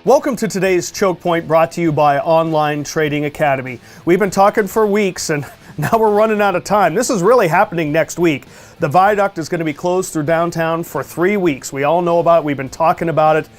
Welcome to today's Choke Point, brought to you by Online Trading Academy. We've been talking for weeks and now we're running out of time. This is really happening next week. The viaduct is going to be closed through downtown for 3 weeks. We all know about it. We've been talking about it.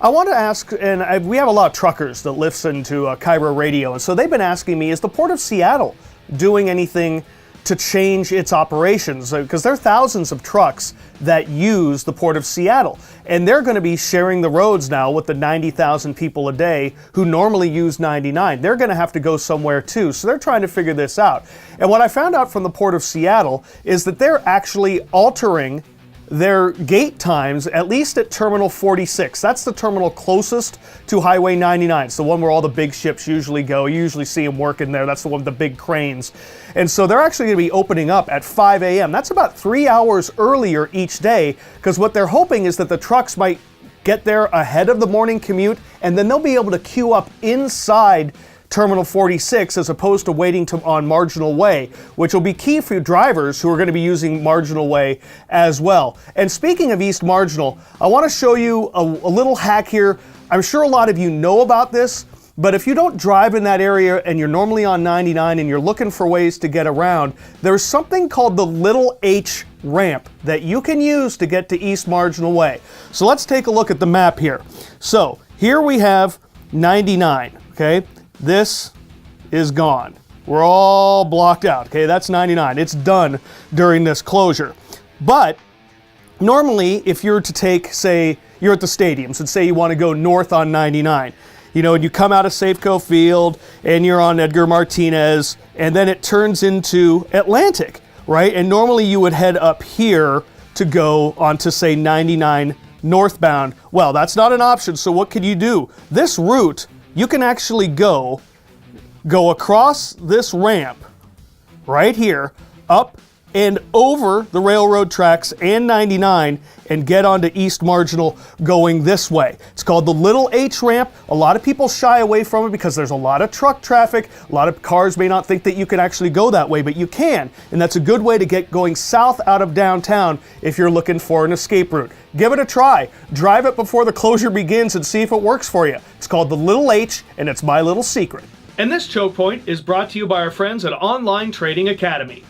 I want to ask, and we have a lot of truckers that listen to KIRO Radio, and so they've been asking me, is the Port of Seattle doing anything to change its operations? Because there are thousands of trucks that use the Port of Seattle, and they're going to be sharing the roads now with the 90,000 people a day who normally use 99. They're going to have to go somewhere too, so they're trying to figure this out. And what I found out from the Port of Seattle is that they're actually altering their gate times, at least at Terminal 46. That's the terminal closest to Highway 99. It's the one where all the big ships usually go. You usually see them working there. That's the one with the big cranes. And so they're actually going to be opening up at 5 a.m. That's about 3 hours earlier each day, because what they're hoping is that the trucks might get there ahead of the morning commute, and then they'll be able to queue up inside Terminal 46 as opposed to waiting on Marginal Way, which will be key for drivers who are going to be using Marginal Way as well. And speaking of East Marginal, I want to show you a little hack here. I'm sure a lot of you know about this, but if you don't drive in that area and you're normally on 99 and you're looking for ways to get around, there's something called the Little H ramp that you can use to get to East Marginal Way. So let's take a look at the map here. So here we have 99, okay? This is gone. We're all blocked out, okay? That's 99. It's done during this closure. But normally, if you're to take, say, you're at the stadiums and say you want to go north on 99, you know, and you come out of Safeco Field and you're on Edgar Martinez, and then it turns into Atlantic, right? And normally you would head up here to go onto, say, 99 northbound. Well, that's not an option, so what can you do? This route, you can actually go across this ramp right here, up and over the railroad tracks and 99, and get onto East Marginal going this way. It's called the Little H ramp. A lot of people shy away from it because there's a lot of truck traffic. A lot of cars may not think that you can actually go that way, but you can. And that's a good way to get going south out of downtown if you're looking for an escape route. Give it a try. Drive it before the closure begins and see if it works for you. It's called the Little H, and it's my little secret. And this Choke Point is brought to you by our friends at Online Trading Academy.